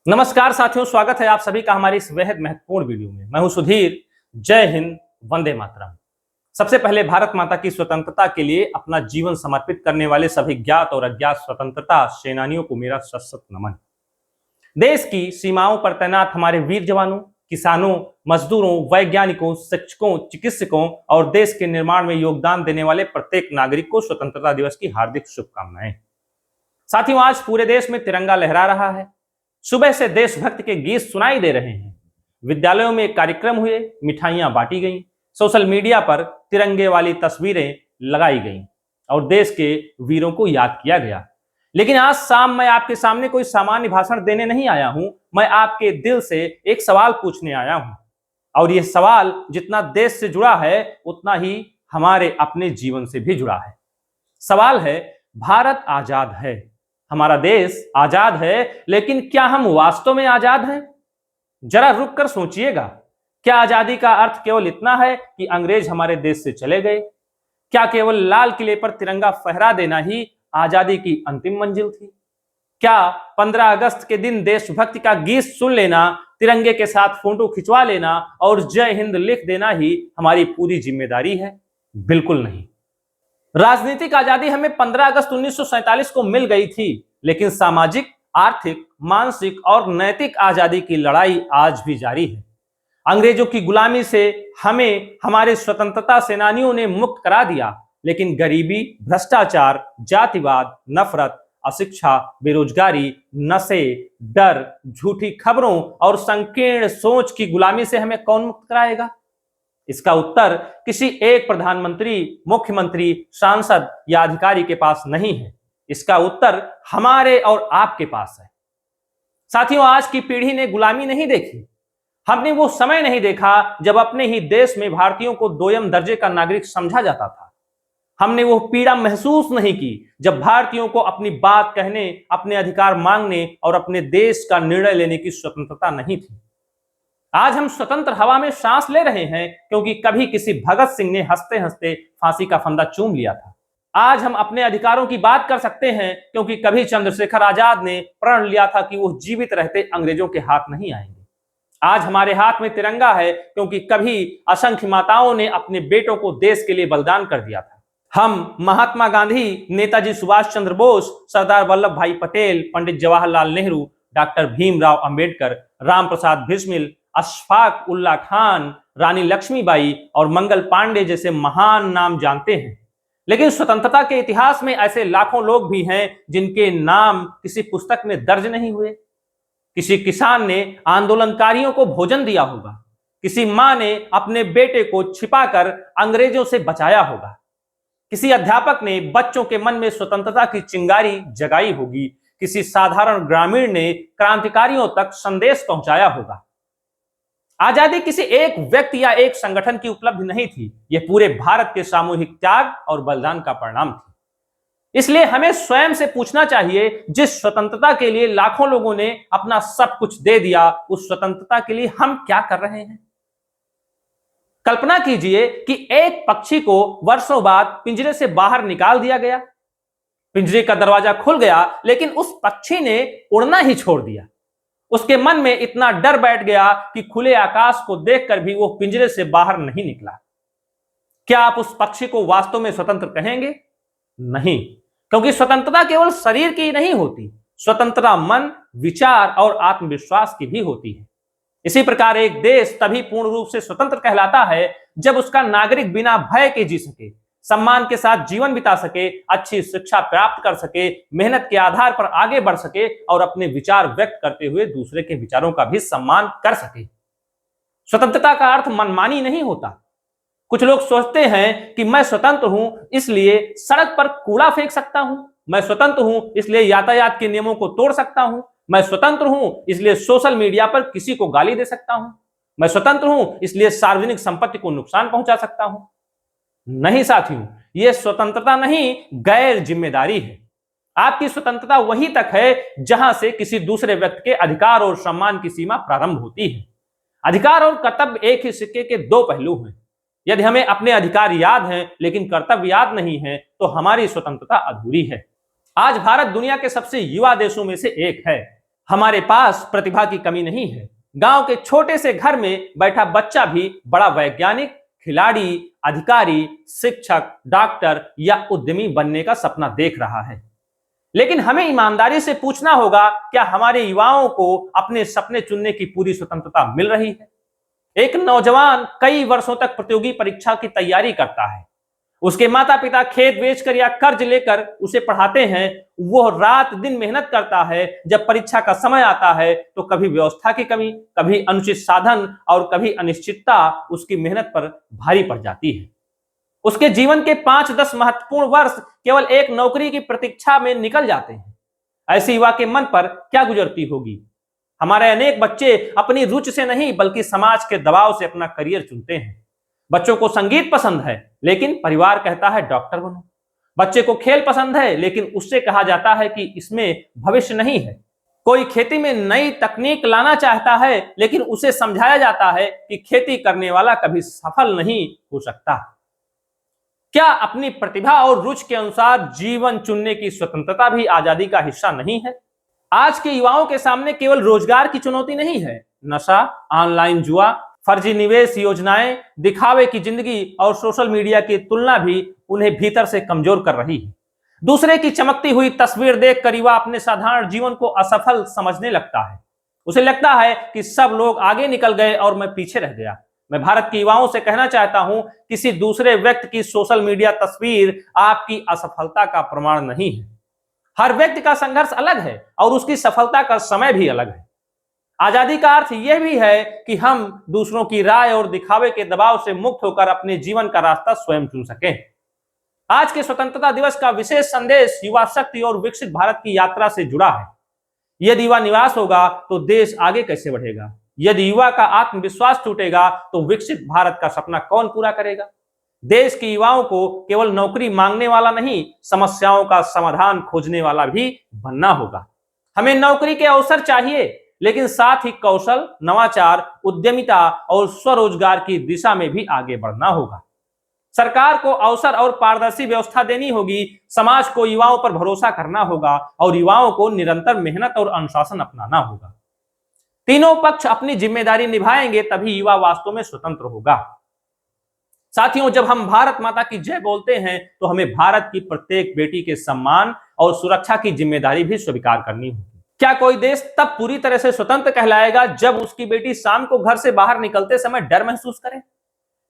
नमस्कार साथियों, स्वागत है आप सभी का हमारी इस बेहद महत्वपूर्ण वीडियो में। मैं हूं सुधीर। जय हिंद, वंदे मातरम। सबसे पहले भारत माता की स्वतंत्रता के लिए अपना जीवन समर्पित करने वाले सभी ज्ञात और अज्ञात स्वतंत्रता सेनानियों को मेरा सशक्त नमन। देश की सीमाओं पर तैनात हमारे वीर जवानों, किसानों, मजदूरों, वैज्ञानिकों, शिक्षकों, चिकित्सकों और देश के निर्माण में योगदान देने वाले प्रत्येक नागरिक को स्वतंत्रता दिवस की हार्दिक शुभकामनाएं। साथियों, आज पूरे देश में तिरंगा लहरा रहा है। सुबह से देशभक्ति के गीत सुनाई दे रहे हैं। विद्यालयों में कार्यक्रम हुए, मिठाइयां बांटी गईं, सोशल मीडिया पर तिरंगे वाली तस्वीरें लगाई गईं और देश के वीरों को याद किया गया। लेकिन आज शाम मैं आपके सामने कोई सामान्य भाषण देने नहीं आया हूं। मैं आपके दिल से एक सवाल पूछने आया हूं और यह सवाल जितना देश से जुड़ा है उतना ही हमारे अपने जीवन से भी जुड़ा है। सवाल है, भारत आजाद है, हमारा देश आजाद है, लेकिन क्या हम वास्तव में आजाद हैं? जरा रुक कर सोचिएगा। क्या आजादी का अर्थ केवल इतना है कि अंग्रेज हमारे देश से चले गए? क्या केवल लाल किले पर तिरंगा फहरा देना ही आजादी की अंतिम मंजिल थी? क्या 15 अगस्त के दिन देशभक्ति का गीत सुन लेना, तिरंगे के साथ फोटो खिंचवा लेना और जय हिंद लिख देना ही हमारी पूरी जिम्मेदारी है? बिल्कुल नहीं। राजनीतिक आजादी हमें 15 अगस्त 1947 को मिल गई थी, लेकिन सामाजिक, आर्थिक, मानसिक और नैतिक आजादी की लड़ाई आज भी जारी है। अंग्रेजों की गुलामी से हमें हमारे स्वतंत्रता सेनानियों ने मुक्त करा दिया, लेकिन गरीबी, भ्रष्टाचार, जातिवाद, नफरत, अशिक्षा, बेरोजगारी, नशे, डर, झूठी खबरों और संकीर्ण सोच की गुलामी से हमें कौन मुक्त कराएगा? इसका उत्तर किसी एक प्रधानमंत्री, मुख्यमंत्री, सांसद या अधिकारी के पास नहीं है। इसका उत्तर हमारे और आपके पास है। साथियों, आज की पीढ़ी ने गुलामी नहीं देखी। हमने वो समय नहीं देखा जब अपने ही देश में भारतीयों को दोयम दर्जे का नागरिक समझा जाता था। हमने वो पीड़ा महसूस नहीं की जब भारतीयों को अपनी बात कहने, अपने अधिकार मांगने और अपने देश का निर्णय लेने की स्वतंत्रता नहीं थी। आज हम स्वतंत्र हवा में सांस ले रहे हैं क्योंकि कभी किसी भगत सिंह ने हंसते हंसते फांसी का फंदा चूम लिया था। आज हम अपने अधिकारों की बात कर सकते हैं क्योंकि कभी चंद्रशेखर आजाद ने प्रण लिया था कि वो जीवित रहते अंग्रेजों के हाथ नहीं आएंगे। आज हमारे हाथ में तिरंगा है क्योंकि कभी असंख्य माताओं ने अपने बेटों को देश के लिए बलिदान कर दिया था। हम महात्मा गांधी, नेताजी सुभाष चंद्र बोस, सरदार वल्लभ भाई पटेल, पंडित जवाहरलाल नेहरू, डॉक्टर भीमराव अंबेडकर, राम प्रसाद बिस्मिल, अशफाक उल्ला खान, रानी लक्ष्मीबाई और मंगल पांडे जैसे महान नाम जानते हैं, लेकिन स्वतंत्रता के इतिहास में ऐसे लाखों लोग भी हैं जिनके नाम किसी पुस्तक में दर्ज नहीं हुए। किसी किसान ने आंदोलनकारियों को भोजन दिया होगा, किसी मां ने अपने बेटे को छिपाकर अंग्रेजों से बचाया होगा, किसी अध्यापक ने बच्चों के मन में स्वतंत्रता की चिंगारी जगाई होगी, किसी साधारण ग्रामीण ने क्रांतिकारियों तक संदेश पहुंचाया होगा। आजादी किसी एक व्यक्ति या एक संगठन की उपलब्धि नहीं थी, यह पूरे भारत के सामूहिक त्याग और बलिदान का परिणाम थी। इसलिए हमें स्वयं से पूछना चाहिए, जिस स्वतंत्रता के लिए लाखों लोगों ने अपना सब कुछ दे दिया, उस स्वतंत्रता के लिए हम क्या कर रहे हैं? कल्पना कीजिए कि एक पक्षी को वर्षों बाद पिंजरे से बाहर निकाल दिया गया। पिंजरे का दरवाजा खुल गया, लेकिन उस पक्षी ने उड़ना ही छोड़ दिया। उसके मन में इतना डर बैठ गया कि खुले आकाश को देखकर भी वो पिंजरे से बाहर नहीं निकला। क्या आप उस पक्षी को वास्तव में स्वतंत्र कहेंगे? नहीं, क्योंकि स्वतंत्रता केवल शरीर की नहीं होती, स्वतंत्रता मन, विचार और आत्मविश्वास की भी होती है। इसी प्रकार एक देश तभी पूर्ण रूप से स्वतंत्र कहलाता है जब उसका नागरिक बिना भय के जी सके, सम्मान के साथ जीवन बिता सके, अच्छी शिक्षा प्राप्त कर सके, मेहनत के आधार पर आगे बढ़ सके और अपने विचार व्यक्त करते हुए दूसरे के विचारों का भी सम्मान कर सके। स्वतंत्रता का अर्थ मनमानी नहीं होता। कुछ लोग सोचते हैं कि मैं स्वतंत्र हूं इसलिए सड़क पर कूड़ा फेंक सकता हूं, मैं स्वतंत्र हूं इसलिए यातायात के नियमों को तोड़ सकता हूं, मैं स्वतंत्र हूं इसलिए सोशल मीडिया पर किसी को गाली दे सकता हूं, मैं स्वतंत्र हूं इसलिए सार्वजनिक संपत्ति को नुकसान पहुंचा सकता हूं। नहीं साथियों, यह स्वतंत्रता नहीं, गैर जिम्मेदारी है। आपकी स्वतंत्रता वहीं तक है जहां से किसी दूसरे व्यक्ति के अधिकार और सम्मान की सीमा प्रारंभ होती है। अधिकार और कर्तव्य एक ही सिक्के के दो पहलू हैं। यदि हमें अपने अधिकार याद हैं लेकिन कर्तव्य याद नहीं है तो हमारी स्वतंत्रता अधूरी है। आज भारत दुनिया के सबसे युवा देशों में से एक है। हमारे पास प्रतिभा की कमी नहीं है। गांव के छोटे से घर में बैठा बच्चा भी बड़ा वैज्ञानिक, खिलाड़ी, अधिकारी, शिक्षक, डॉक्टर या उद्यमी बनने का सपना देख रहा है। लेकिन हमें ईमानदारी से पूछना होगा, क्या हमारे युवाओं को अपने सपने चुनने की पूरी स्वतंत्रता मिल रही है? एक नौजवान कई वर्षों तक प्रतियोगी परीक्षा की तैयारी करता है। उसके माता पिता खेत बेचकर या कर्ज लेकर उसे पढ़ाते हैं। वो रात दिन मेहनत करता है। जब परीक्षा का समय आता है तो कभी व्यवस्था की कमी, कभी अनुचित साधन और कभी अनिश्चितता उसकी मेहनत पर भारी पड़ जाती है। उसके जीवन के 5-10 महत्वपूर्ण वर्ष केवल एक नौकरी की प्रतीक्षा में निकल जाते हैं। ऐसे युवा के मन पर क्या गुजरती होगी? हमारे अनेक बच्चे अपनी रुचि से नहीं बल्कि समाज के दबाव से अपना करियर चुनते हैं। बच्चों को संगीत पसंद है लेकिन परिवार कहता है डॉक्टर बनो। बच्चे को खेल पसंद है लेकिन उससे कहा जाता है कि इसमें भविष्य नहीं है। कोई खेती में नई तकनीक लाना चाहता है लेकिन उसे समझाया जाता है कि खेती करने वाला कभी सफल नहीं हो सकता। क्या अपनी प्रतिभा और रुचि के अनुसार जीवन चुनने की स्वतंत्रता भी आजादी का हिस्सा नहीं है? आज के युवाओं के सामने केवल रोजगार की चुनौती नहीं है, नशा, ऑनलाइन जुआ, फर्जी निवेश योजनाएं, दिखावे की जिंदगी और सोशल मीडिया की तुलना भी उन्हें भीतर से कमजोर कर रही है। दूसरे की चमकती हुई तस्वीर देखकर युवा अपने साधारण जीवन को असफल समझने लगता है। उसे लगता है कि सब लोग आगे निकल गए और मैं पीछे रह गया। मैं भारत के युवाओं से कहना चाहता हूं, किसी दूसरे व्यक्ति की सोशल मीडिया तस्वीर आपकी असफलता का प्रमाण नहीं है। हर व्यक्ति का संघर्ष अलग है और उसकी सफलता का समय भी अलग है। आजादी का अर्थ यह भी है कि हम दूसरों की राय और दिखावे के दबाव से मुक्त होकर अपने जीवन का रास्ता स्वयं चुन सकें। आज के स्वतंत्रता दिवस का विशेष संदेश युवा शक्ति और विकसित भारत की यात्रा से जुड़ा है। यदि युवा निराश होगा तो देश आगे कैसे बढ़ेगा? यदि युवा का आत्मविश्वास टूटेगा तो विकसित भारत का सपना कौन पूरा करेगा? देश के युवाओं को केवल नौकरी मांगने वाला नहीं, समस्याओं का समाधान खोजने वाला भी बनना होगा। हमें नौकरी के अवसर चाहिए, लेकिन साथ ही कौशल, नवाचार, उद्यमिता और स्वरोजगार की दिशा में भी आगे बढ़ना होगा। सरकार को अवसर और पारदर्शी व्यवस्था देनी होगी। समाज को युवाओं पर भरोसा करना होगा और युवाओं को निरंतर मेहनत और अनुशासन अपनाना होगा। तीनों पक्ष अपनी जिम्मेदारी निभाएंगे तभी युवा वास्तव में स्वतंत्र होगा। साथियों, जब हम भारत माता की जय बोलते हैं तो हमें भारत की प्रत्येक बेटी के सम्मान और सुरक्षा की जिम्मेदारी भी स्वीकार करनी होगी। क्या कोई देश तब पूरी तरह से स्वतंत्र कहलाएगा जब उसकी बेटी शाम को घर से बाहर निकलते समय डर महसूस करे?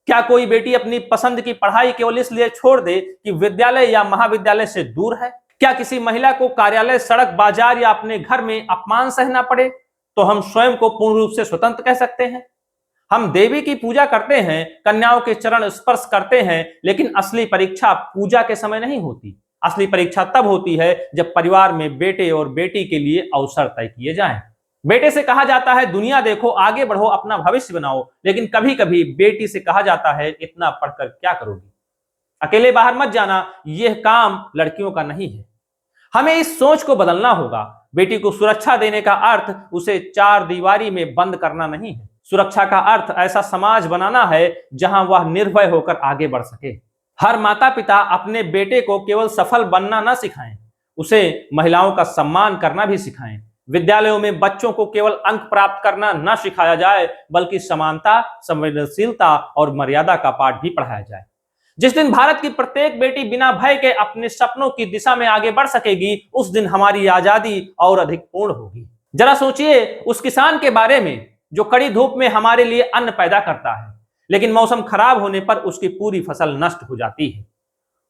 क्या कोई बेटी अपनी पसंद की पढ़ाई केवल इसलिए छोड़ दे कि विद्यालय या महाविद्यालय से दूर है? क्या किसी महिला को कार्यालय, सड़क, बाजार या अपने घर में अपमान सहना पड़े तो हम स्वयं को पूर्ण रूप से स्वतंत्र कह सकते हैं? हम देवी की पूजा करते हैं, कन्याओं के चरण स्पर्श करते हैं, लेकिन असली परीक्षा पूजा के समय नहीं होती। असली परीक्षा तब होती है जब परिवार में बेटे और बेटी के लिए अवसर तय किए जाएं। बेटे से कहा जाता है दुनिया देखो, आगे बढ़ो, अपना भविष्य बनाओ, लेकिन कभी कभी बेटी से कहा जाता है इतना पढ़कर क्या करोगी, अकेले बाहर मत जाना, यह काम लड़कियों का नहीं है। हमें इस सोच को बदलना होगा। बेटी को सुरक्षा देने का अर्थ उसे चार दीवारी में बंद करना नहीं है। सुरक्षा का अर्थ ऐसा समाज बनाना है जहां वह निर्भय होकर आगे बढ़ सके। हर माता पिता अपने बेटे को केवल सफल बनना न सिखाएं, उसे महिलाओं का सम्मान करना भी सिखाएं। विद्यालयों में बच्चों को केवल अंक प्राप्त करना न सिखाया जाए, बल्कि समानता, संवेदनशीलता और मर्यादा का पाठ भी पढ़ाया जाए। जिस दिन भारत की प्रत्येक बेटी बिना भय के अपने सपनों की दिशा में आगे बढ़ सकेगी, उस दिन हमारी आजादी और अधिक पूर्ण होगी। जरा सोचिए उस किसान के बारे में जो कड़ी धूप में हमारे लिए अन्न पैदा करता है, लेकिन मौसम खराब होने पर उसकी पूरी फसल नष्ट हो जाती है।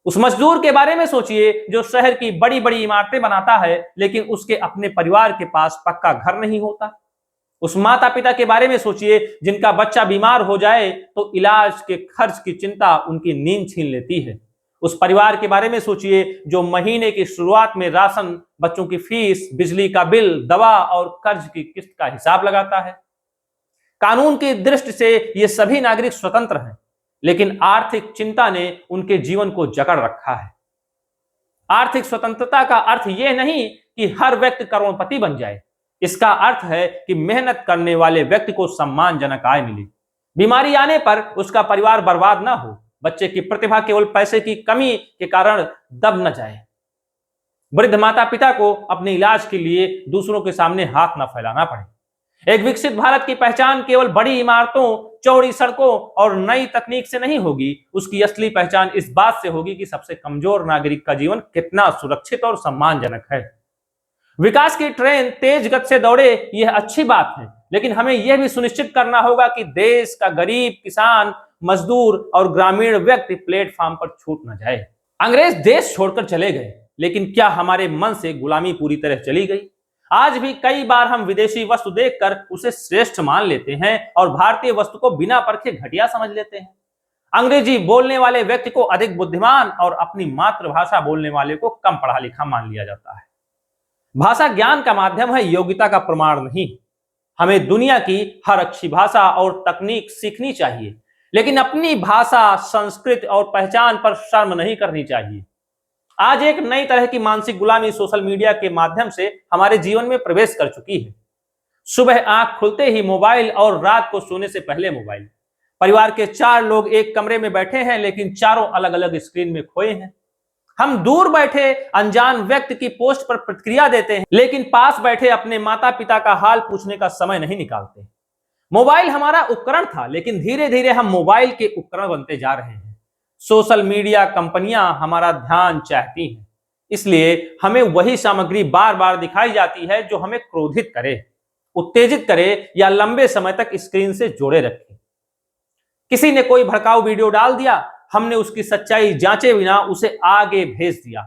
उस मजदूर के बारे में सोचिए जो शहर की बड़ी बड़ी इमारतें बनाता है, लेकिन उसके अपने परिवार के पास पक्का घर नहीं होता। उस माता पिता के बारे में सोचिए जिनका बच्चा बीमार हो जाए तो इलाज के खर्च की चिंता उनकी नींद छीन लेती है। उस परिवार के बारे में सोचिए जो महीने की शुरुआत में राशन, बच्चों की फीस, बिजली का बिल, दवा और कर्ज की किस्त का हिसाब लगाता है। कानून की दृष्टि से ये सभी नागरिक स्वतंत्र हैं, लेकिन आर्थिक चिंता ने उनके जीवन को जकड़ रखा है। आर्थिक स्वतंत्रता का अर्थ यह नहीं कि हर व्यक्ति करोड़पति बन जाए। इसका अर्थ है कि मेहनत करने वाले व्यक्ति को सम्मानजनक आय मिले, बीमारी आने पर उसका परिवार बर्बाद ना हो, बच्चे की प्रतिभा केवल पैसे की कमी के कारण दब न जाए। वृद्ध माता पिता को अपने इलाज के लिए दूसरों के सामने हाथ न फैलाना पड़े। एक विकसित भारत की पहचान केवल बड़ी इमारतों, चौड़ी सड़कों और नई तकनीक से नहीं होगी। उसकी असली पहचान इस बात से होगी कि सबसे कमजोर नागरिक का जीवन कितना सुरक्षित और सम्मानजनक है। विकास की ट्रेन तेज गति से दौड़े, यह अच्छी बात है, लेकिन हमें यह भी सुनिश्चित करना होगा कि देश का गरीब, किसान, मजदूर और ग्रामीण व्यक्ति प्लेटफॉर्म पर छूट न जाए। अंग्रेज देश छोड़कर चले गए, लेकिन क्या हमारे मन से गुलामी पूरी तरह चली गई? आज भी कई बार हम विदेशी वस्तु देखकर उसे श्रेष्ठ मान लेते हैं और भारतीय वस्तु को बिना परखे घटिया समझ लेते हैं। अंग्रेजी बोलने वाले व्यक्ति को अधिक बुद्धिमान और अपनी मातृभाषा बोलने वाले को कम पढ़ा लिखा मान लिया जाता है। भाषा ज्ञान का माध्यम है, योग्यता का प्रमाण नहीं। हमें दुनिया की हर अच्छी भाषा और तकनीक सीखनी चाहिए, लेकिन अपनी भाषा, संस्कृति और पहचान पर शर्म नहीं करनी चाहिए। आज एक नई तरह की मानसिक गुलामी सोशल मीडिया के माध्यम से हमारे जीवन में प्रवेश कर चुकी है। सुबह आंख खुलते ही मोबाइल और रात को सोने से पहले मोबाइल। परिवार के 4 लोग एक कमरे में बैठे हैं, लेकिन चारों अलग अलग स्क्रीन में खोए हैं। हम दूर बैठे अनजान व्यक्ति की पोस्ट पर प्रतिक्रिया देते हैं, लेकिन पास बैठे अपने माता पिता का हाल पूछने का समय नहीं निकालते। मोबाइल हमारा उपकरण था, लेकिन धीरे धीरे हम मोबाइल के उपकरण बनते जा रहे हैं। सोशल मीडिया कंपनियां हमारा ध्यान चाहती हैं, इसलिए हमें वही सामग्री बार बार दिखाई जाती है जो हमें क्रोधित करे, उत्तेजित करे या लंबे समय तक स्क्रीन से जोड़े रखे। किसी ने कोई भड़काऊ वीडियो डाल दिया, हमने उसकी सच्चाई जांचे बिना उसे आगे भेज दिया।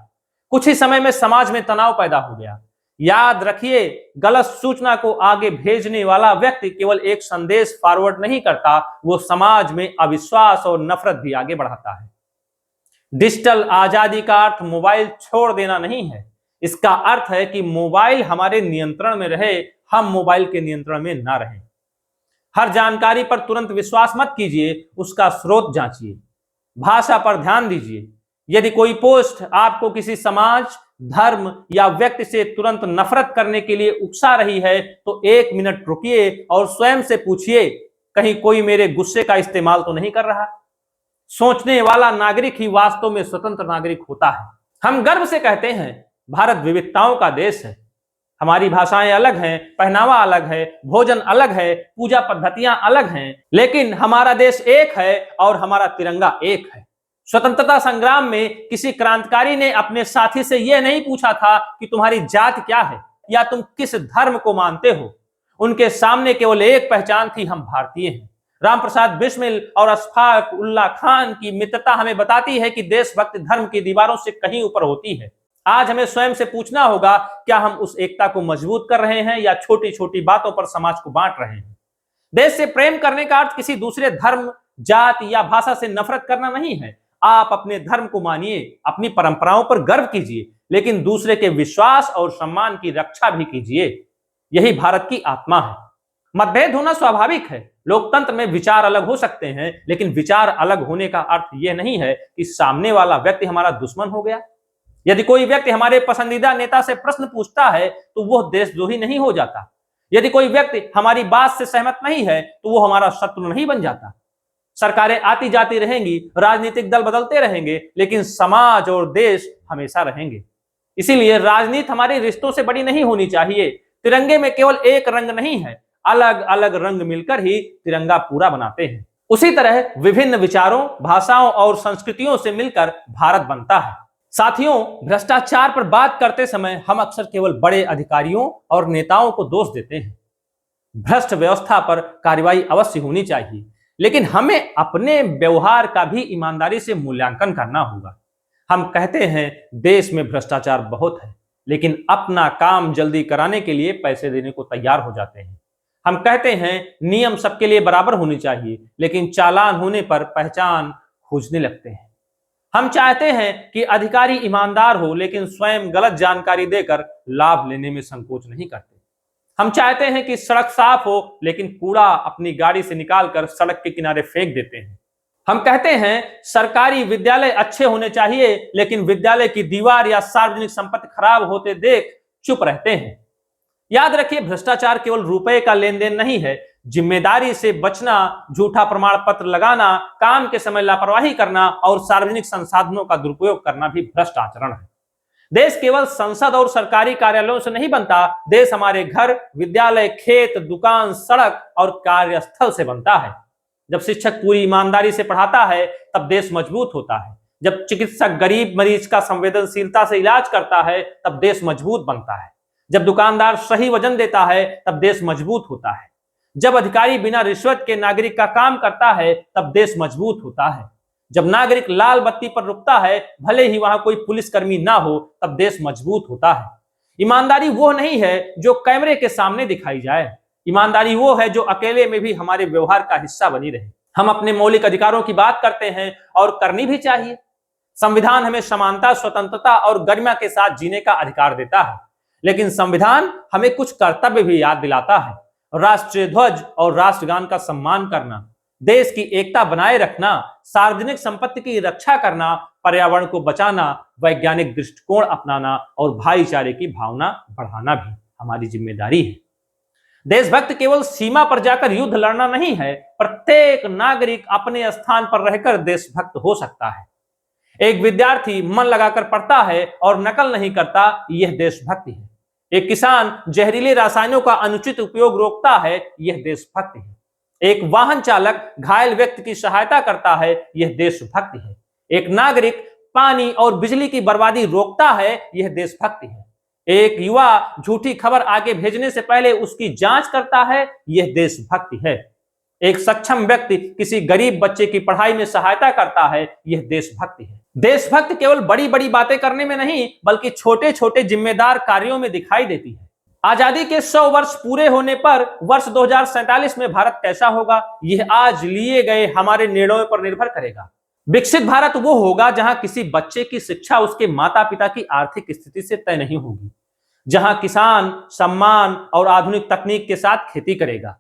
कुछ ही समय में समाज में तनाव पैदा हो गया। याद रखिए, गलत सूचना को आगे भेजने वाला व्यक्ति केवल एक संदेश फॉरवर्ड नहीं करता, वो समाज में अविश्वास और नफरत भी आगे बढ़ाता है। डिजिटल आजादी का अर्थ मोबाइल छोड़ देना नहीं है। इसका अर्थ है कि मोबाइल हमारे नियंत्रण में रहे, हम मोबाइल के नियंत्रण में ना रहें। हर जानकारी पर तुरंत विश्वास मत कीजिए, उसका स्रोत जांचिए। भाषा पर ध्यान दीजिए। यदि कोई पोस्ट आपको किसी समाज, धर्म या व्यक्ति से तुरंत नफरत करने के लिए उकसा रही है, तो 1 मिनट रुकिए और स्वयं से पूछिए, कहीं कोई मेरे गुस्से का इस्तेमाल तो नहीं कर रहा? सोचने वाला नागरिक ही वास्तव में स्वतंत्र नागरिक होता है। हम गर्व से कहते हैं, भारत विविधताओं का देश है। हमारी भाषाएं अलग हैं, पहनावा अलग है, भोजन अलग है, पूजा पद्धतियां अलग हैं, लेकिन हमारा देश एक है और हमारा तिरंगा एक है। स्वतंत्रता संग्राम में किसी क्रांतिकारी ने अपने साथी से यह नहीं पूछा था कि तुम्हारी जात क्या है या तुम किस धर्म को मानते हो। उनके सामने केवल एक पहचान थी, हम भारतीय हैं। रामप्रसाद बिस्मिल और अशफाक उल्लाह खान की मित्रता हमें बताती है कि देशभक्ति धर्म की दीवारों से कहीं ऊपर होती है। आज हमें स्वयं से पूछना होगा, क्या हम उस एकता को मजबूत कर रहे हैं या छोटी छोटी बातों पर समाज को बांट रहे हैं? देश से प्रेम करने का अर्थ किसी दूसरे धर्म, जात या भाषा से नफरत करना नहीं है। आप अपने धर्म को मानिए, अपनी परंपराओं पर गर्व कीजिए, लेकिन दूसरे के विश्वास और सम्मान की रक्षा भी कीजिए। यही भारत की आत्मा है। मतभेद होना स्वाभाविक है। लोकतंत्र में विचार अलग हो सकते हैं, लेकिन विचार अलग होने का अर्थ यह नहीं है कि सामने वाला व्यक्ति हमारा दुश्मन हो गया। यदि कोई व्यक्ति हमारे पसंदीदा नेता से प्रश्न पूछता है, तो वह देशद्रोही नहीं हो जाता। यदि कोई व्यक्ति हमारी बात से सहमत नहीं है, तो वो हमारा शत्रु नहीं बन जाता। सरकारें आती जाती रहेंगी, राजनीतिक दल बदलते रहेंगे, लेकिन समाज और देश हमेशा रहेंगे। इसीलिए राजनीति हमारे रिश्तों से बड़ी नहीं होनी चाहिए। तिरंगे में केवल एक रंग नहीं है, अलग अलग रंग मिलकर ही तिरंगा पूरा बनाते हैं। उसी तरह विभिन्न विचारों, भाषाओं और संस्कृतियों से मिलकर भारत बनता है। साथियों, भ्रष्टाचार पर बात करते समय हम अक्सर केवल बड़े अधिकारियों और नेताओं को दोष देते हैं। भ्रष्ट व्यवस्था पर कार्रवाई अवश्य होनी चाहिए, लेकिन हमें अपने व्यवहार का भी ईमानदारी से मूल्यांकन करना होगा। हम कहते हैं देश में भ्रष्टाचार बहुत है, लेकिन अपना काम जल्दी कराने के लिए पैसे देने को तैयार हो जाते हैं। हम कहते हैं नियम सबके लिए बराबर होने चाहिए, लेकिन चालान होने पर पहचान खोजने लगते हैं। हम चाहते हैं कि अधिकारी ईमानदार हो, लेकिन स्वयं गलत जानकारी देकर लाभ लेने में संकोच नहीं करते। हम चाहते हैं कि सड़क साफ हो, लेकिन कूड़ा अपनी गाड़ी से निकालकर सड़क के किनारे फेंक देते हैं। हम कहते हैं सरकारी विद्यालय अच्छे होने चाहिए, लेकिन विद्यालय की दीवार या सार्वजनिक संपत्ति खराब होते देख चुप रहते हैं। याद रखिए, भ्रष्टाचार केवल रुपए का लेन देन नहीं है। जिम्मेदारी से बचना, झूठा प्रमाण पत्र लगाना, काम के समय लापरवाही करना और सार्वजनिक संसाधनों का दुरुपयोग करना भी भ्रष्ट आचरण है। देश केवल संसद और सरकारी कार्यालयों से नहीं बनता, देश हमारे घर, विद्यालय, खेत, दुकान, सड़क और कार्यस्थल से बनता है। जब शिक्षक पूरी ईमानदारी से पढ़ाता है तब देश मजबूत होता है। जब चिकित्सक गरीब मरीज का संवेदनशीलता से इलाज करता है तब देश मजबूत बनता है। जब दुकानदार सही वजन देता है तब देश मजबूत होता है। जब अधिकारी बिना रिश्वत के नागरिक का काम करता है तब देश मजबूत होता है। जब नागरिक लाल बत्ती पर रुकता है, भले ही वहां कोई पुलिसकर्मी ना हो, तब देश मजबूत होता है। ईमानदारी वो नहीं है जो कैमरे के सामने दिखाई जाए, ईमानदारी वो है जो अकेले में भी हमारे व्यवहार का हिस्सा बनी रहे। हम अपने मौलिक अधिकारों की बात करते हैं और करनी भी चाहिए। संविधान हमें समानता, स्वतंत्रता और गरिमा के साथ जीने का अधिकार देता है, लेकिन संविधान हमें कुछ कर्तव्य भी याद दिलाता है। राष्ट्रीय ध्वज और राष्ट्रगान का सम्मान करना, देश की एकता बनाए रखना, सार्वजनिक संपत्ति की रक्षा करना, पर्यावरण को बचाना, वैज्ञानिक दृष्टिकोण अपनाना और भाईचारे की भावना बढ़ाना भी हमारी जिम्मेदारी है। देशभक्त केवल सीमा पर जाकर युद्ध लड़ना नहीं है, प्रत्येक नागरिक अपने स्थान पर रहकर देशभक्त हो सकता है। एक विद्यार्थी मन लगाकर पढ़ता है और नकल नहीं करता, यह देशभक्ति है। एक किसान जहरीले रसायनों का अनुचित उपयोग रोकता है, यह देशभक्ति है। एक वाहन चालक घायल व्यक्ति की सहायता करता है, यह देशभक्ति है। एक नागरिक पानी और बिजली की बर्बादी रोकता है, यह देशभक्ति है। एक युवा झूठी खबर आगे भेजने से पहले उसकी जांच करता है, यह देशभक्ति है। एक सक्षम व्यक्ति किसी गरीब बच्चे की पढ़ाई में सहायता करता है, यह देशभक्ति है। देशभक्ति केवल बड़ी बड़ी बातें करने में नहीं, बल्कि छोटे छोटे जिम्मेदार कार्यों में दिखाई देती है। आजादी के 100 वर्ष पूरे होने पर वर्ष 2047 में भारत कैसा होगा, यह आज लिए गए हमारे निर्णयों पर निर्भर करेगा। विकसित भारत वो होगा जहां किसी बच्चे की शिक्षा उसके माता पिता की आर्थिक स्थिति से तय नहीं होगी, जहां किसान सम्मान और आधुनिक तकनीक के साथ खेती करेगा,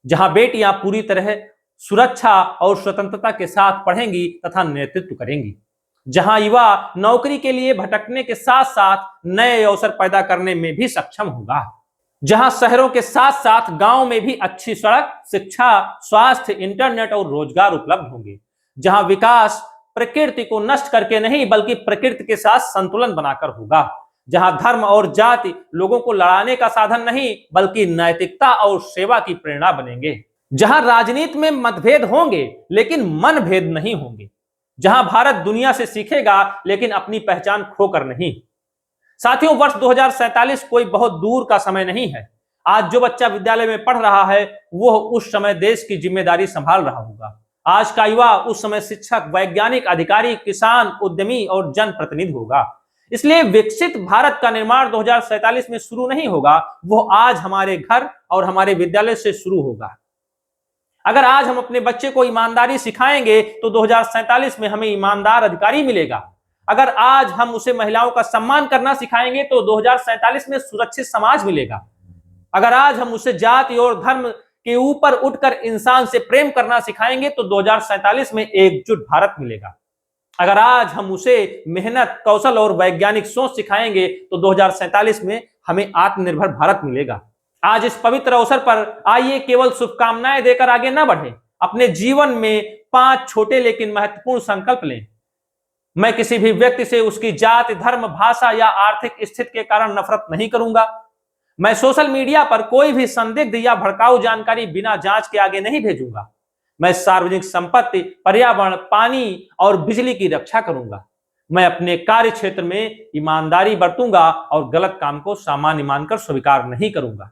जहां बेटियां पूरी तरह सुरक्षा और स्वतंत्रता के साथ पढ़ेंगी तथा नेतृत्व करेंगी, जहां युवा नौकरी के लिए भटकने के साथ साथ नए अवसर पैदा करने में भी सक्षम होगा, जहां शहरों के साथ साथ गांव में भी अच्छी सड़क, शिक्षा, स्वास्थ्य, इंटरनेट और रोजगार उपलब्ध होंगे, जहां विकास प्रकृति को नष्ट करके नहीं बल्कि प्रकृति के साथ संतुलन बनाकर होगा, जहां धर्म और जाति लोगों को लड़ाने का साधन नहीं बल्कि नैतिकता और सेवा की प्रेरणा बनेंगे, जहां राजनीति में मतभेद होंगे लेकिन मनभेद नहीं होंगे, जहां भारत दुनिया से सीखेगा लेकिन अपनी पहचान खोकर नहीं। साथियों, वर्ष 2047 कोई बहुत दूर का समय नहीं है। आज जो बच्चा विद्यालय में पढ़ रहा है वो उस समय देश की जिम्मेदारी संभाल रहा होगा। आज का युवा उस समय शिक्षक, वैज्ञानिक, अधिकारी, किसान, उद्यमी और जनप्रतिनिधि होगा। इसलिए विकसित भारत का निर्माण 2047 में शुरू नहीं होगा, वो आज हमारे घर और हमारे विद्यालय से शुरू होगा। अगर आज हम अपने बच्चे को ईमानदारी सिखाएंगे तो 2047 में हमें ईमानदार अधिकारी मिलेगा। अगर आज हम उसे महिलाओं का सम्मान करना सिखाएंगे तो 2047 में सुरक्षित समाज मिलेगा। अगर आज हम उसे जाति और धर्म के ऊपर उठकर इंसान से प्रेम करना सिखाएंगे तो 2047 में एकजुट भारत मिलेगा। अगर आज हम उसे मेहनत, कौशल और वैज्ञानिक सोच सिखाएंगे तो 2047 में हमें आत्मनिर्भर भारत मिलेगा। आज इस पवित्र अवसर पर आइए केवल शुभकामनाएं देकर आगे न बढ़े, अपने जीवन में 5 छोटे लेकिन महत्वपूर्ण संकल्प लें। मैं किसी भी व्यक्ति से उसकी जाति, धर्म, भाषा या आर्थिक स्थिति के कारण नफरत नहीं करूंगा। मैं सोशल मीडिया पर कोई भी संदिग्ध या भड़काऊ जानकारी बिना जांच के आगे नहीं भेजूंगा। मैं सार्वजनिक संपत्ति, पर्यावरण, पानी और बिजली की रक्षा करूंगा। मैं अपने कार्य क्षेत्र में ईमानदारी बरतूंगा और गलत काम को सामान्य मानकर स्वीकार नहीं करूंगा।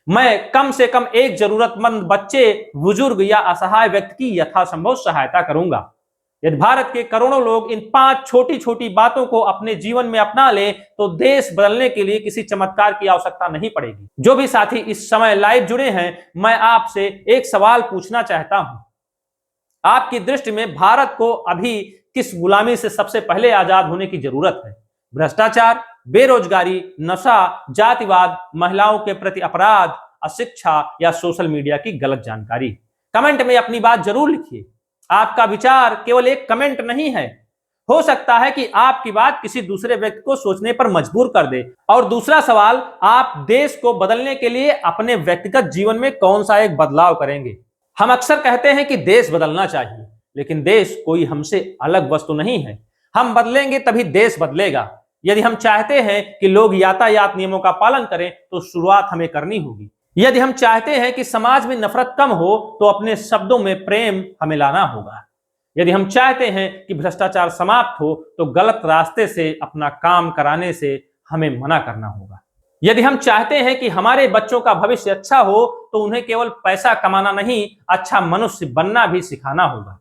मैं कम से कम एक जरूरतमंद बच्चे, बुजुर्ग या असहाय व्यक्ति की यथासंभव सहायता करूंगा। यदि भारत के करोड़ों लोग इन 5 छोटी छोटी बातों को अपने जीवन में अपना ले तो देश बदलने के लिए किसी चमत्कार की आवश्यकता नहीं पड़ेगी। जो भी साथी इस समय लाइव जुड़े हैं, मैं आपसे एक सवाल पूछना चाहता हूं। आपकी दृष्टि में भारत को अभी किस गुलामी से सबसे पहले आजाद होने की जरूरत है? भ्रष्टाचार, बेरोजगारी, नशा, जातिवाद, महिलाओं के प्रति अपराध, अशिक्षा या सोशल मीडिया की गलत जानकारी? कमेंट में अपनी बात जरूर लिखिए। आपका विचार केवल एक कमेंट नहीं है, हो सकता है कि आपकी बात किसी दूसरे व्यक्ति को सोचने पर मजबूर कर दे। और दूसरा सवाल, आप देश को बदलने के लिए अपने व्यक्तिगत जीवन में कौन सा एक बदलाव करेंगे? हम अक्सर कहते हैं कि देश बदलना चाहिए, लेकिन देश कोई हमसे अलग वस्तु नहीं है। हम बदलेंगे तभी देश बदलेगा। यदि हम चाहते हैं कि लोग यातायात नियमों का पालन करें तो शुरुआत हमें करनी होगी। यदि हम चाहते हैं कि समाज में नफरत कम हो तो अपने शब्दों में प्रेम हमें लाना होगा। यदि हम चाहते हैं कि भ्रष्टाचार समाप्त हो तो गलत रास्ते से अपना काम कराने से हमें मना करना होगा। यदि हम चाहते हैं कि हमारे बच्चों का भविष्य अच्छा हो तो उन्हें केवल पैसा कमाना नहीं, अच्छा मनुष्य बनना भी सिखाना होगा।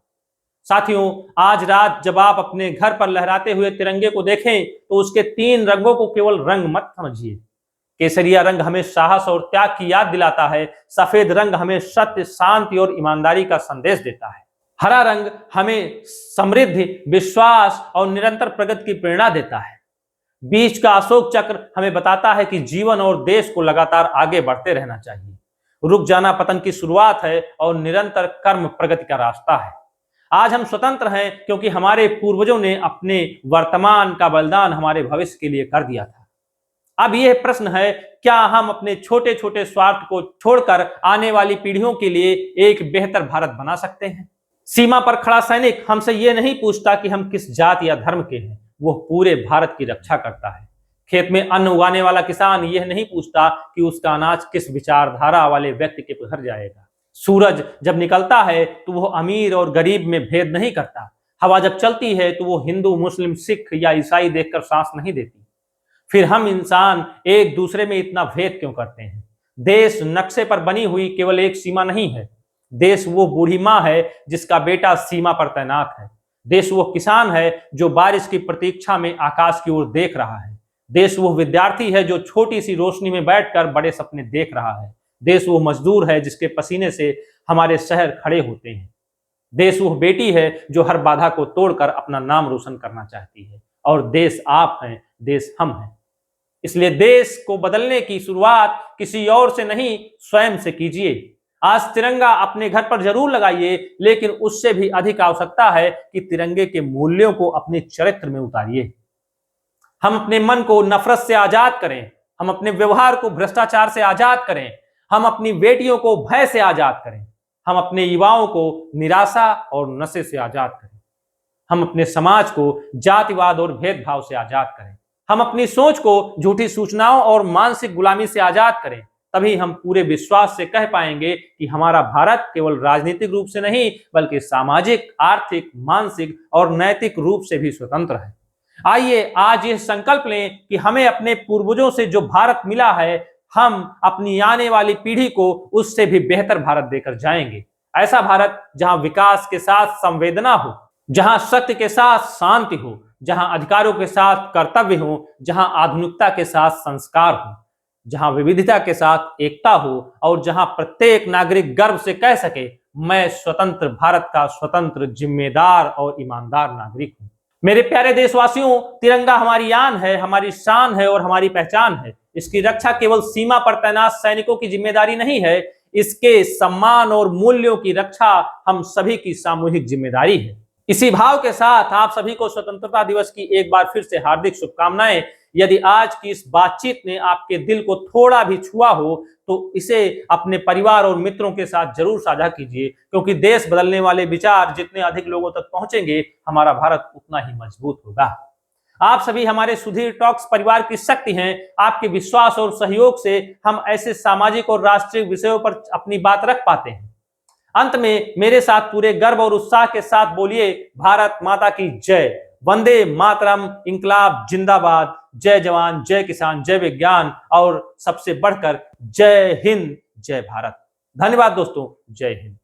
साथियों, आज रात जब आप अपने घर पर लहराते हुए तिरंगे को देखें तो उसके 3 रंगों को केवल रंग मत समझिए। केसरिया रंग हमें साहस और त्याग की याद दिलाता है। सफेद रंग हमें सत्य, शांति और ईमानदारी का संदेश देता है। हरा रंग हमें समृद्धि, विश्वास और निरंतर प्रगति की प्रेरणा देता है। बीच का अशोक चक्र हमें बताता है कि जीवन और देश को लगातार आगे बढ़ते रहना चाहिए। रुक जाना पतन की शुरुआत है और निरंतर कर्म प्रगति का रास्ता है। आज हम स्वतंत्र हैं क्योंकि हमारे पूर्वजों ने अपने वर्तमान का बलिदान हमारे भविष्य के लिए कर दिया था। अब यह प्रश्न है, क्या हम अपने छोटे छोटे स्वार्थ को छोड़कर आने वाली पीढ़ियों के लिए एक बेहतर भारत बना सकते हैं? सीमा पर खड़ा सैनिक हमसे यह नहीं पूछता कि हम किस जाति या धर्म के हैं, वो पूरे भारत की रक्षा करता है। खेत में अन्न उगाने वाला किसान यह नहीं पूछता कि उसका अनाज किस विचारधारा वाले व्यक्ति के घर जाएगा। सूरज जब निकलता है तो वो अमीर और गरीब में भेद नहीं करता। हवा जब चलती है तो वो हिंदू, मुस्लिम, सिख या ईसाई देखकर सांस नहीं देती। फिर हम इंसान एक दूसरे में इतना भेद क्यों करते हैं? देश नक्शे पर बनी हुई केवल एक सीमा नहीं है। देश वो बूढ़ी माँ है जिसका बेटा सीमा पर तैनात है। देश वो किसान है जो बारिश की प्रतीक्षा में आकाश की ओर देख रहा है। देश वो विद्यार्थी है जो छोटी सी रोशनी में बैठकर बड़े सपने देख रहा है। देश वो मजदूर है जिसके पसीने से हमारे शहर खड़े होते हैं। देश वो बेटी है जो हर बाधा को तोड़कर अपना नाम रोशन करना चाहती है। और देश आप हैं, देश हम हैं। इसलिए देश को बदलने की शुरुआत किसी और से नहीं, स्वयं से कीजिए। आज तिरंगा अपने घर पर जरूर लगाइए, लेकिन उससे भी अधिक आवश्यकता है कि तिरंगे के मूल्यों को अपने चरित्र में उतारिए। हम अपने मन को नफरत से आजाद करें, हम अपने व्यवहार को भ्रष्टाचार से आजाद करें, हम अपनी बेटियों को भय से आजाद करें, हम अपने युवाओं को निराशा और नशे से आजाद करें, हम अपने समाज को जातिवाद और भेदभाव से आजाद करें, हम अपनी सोच को झूठी सूचनाओं और मानसिक गुलामी से आजाद करें। तभी हम पूरे विश्वास से कह पाएंगे कि हमारा भारत केवल राजनीतिक रूप से नहीं बल्कि सामाजिक, आर्थिक, मानसिक और नैतिक रूप से भी स्वतंत्र है। आइए आज ये संकल्प लें कि हमें अपने पूर्वजों से जो भारत मिला है, हम अपनी आने वाली पीढ़ी को उससे भी बेहतर भारत देकर जाएंगे। ऐसा भारत जहां विकास के साथ संवेदना हो, जहां सत्य के साथ शांति हो, जहां अधिकारों के साथ कर्तव्य हो, जहां आधुनिकता के साथ संस्कार हो, जहां विविधता के साथ एकता हो और जहां प्रत्येक नागरिक गर्व से कह सके, मैं स्वतंत्र भारत का स्वतंत्र, जिम्मेदार और ईमानदार नागरिक हूं। मेरे प्यारे देशवासियों, तिरंगा हमारी आन है, हमारी शान है और हमारी पहचान है। इसकी रक्षा केवल सीमा पर तैनात सैनिकों की जिम्मेदारी नहीं है, इसके सम्मान और मूल्यों की रक्षा हम सभी की सामूहिक जिम्मेदारी है। इसी भाव के साथ आप सभी को स्वतंत्रता दिवस की एक बार फिर से हार्दिक शुभकामनाएं। यदि आज की इस बातचीत ने आपके दिल को थोड़ा भी छुआ हो तो इसे अपने परिवार और मित्रों के साथ जरूर साझा कीजिए, क्योंकि देश बदलने वाले विचार जितने अधिक लोगों तक पहुंचेंगे, हमारा भारत उतना ही मजबूत होगा। आप सभी हमारे सुधीर टॉक्स परिवार की शक्ति हैं। आपके विश्वास और सहयोग से हम ऐसे सामाजिक और राष्ट्रीय विषयों पर अपनी बात रख पाते हैं। अंत में मेरे साथ पूरे गर्व और उत्साह के साथ बोलिए, भारत माता की जय, वंदे मातरम, इंकलाब जिंदाबाद, जय जवान, जय किसान, जय विज्ञान और सबसे बढ़कर जय हिंद, जय भारत। धन्यवाद दोस्तों, जय हिंद।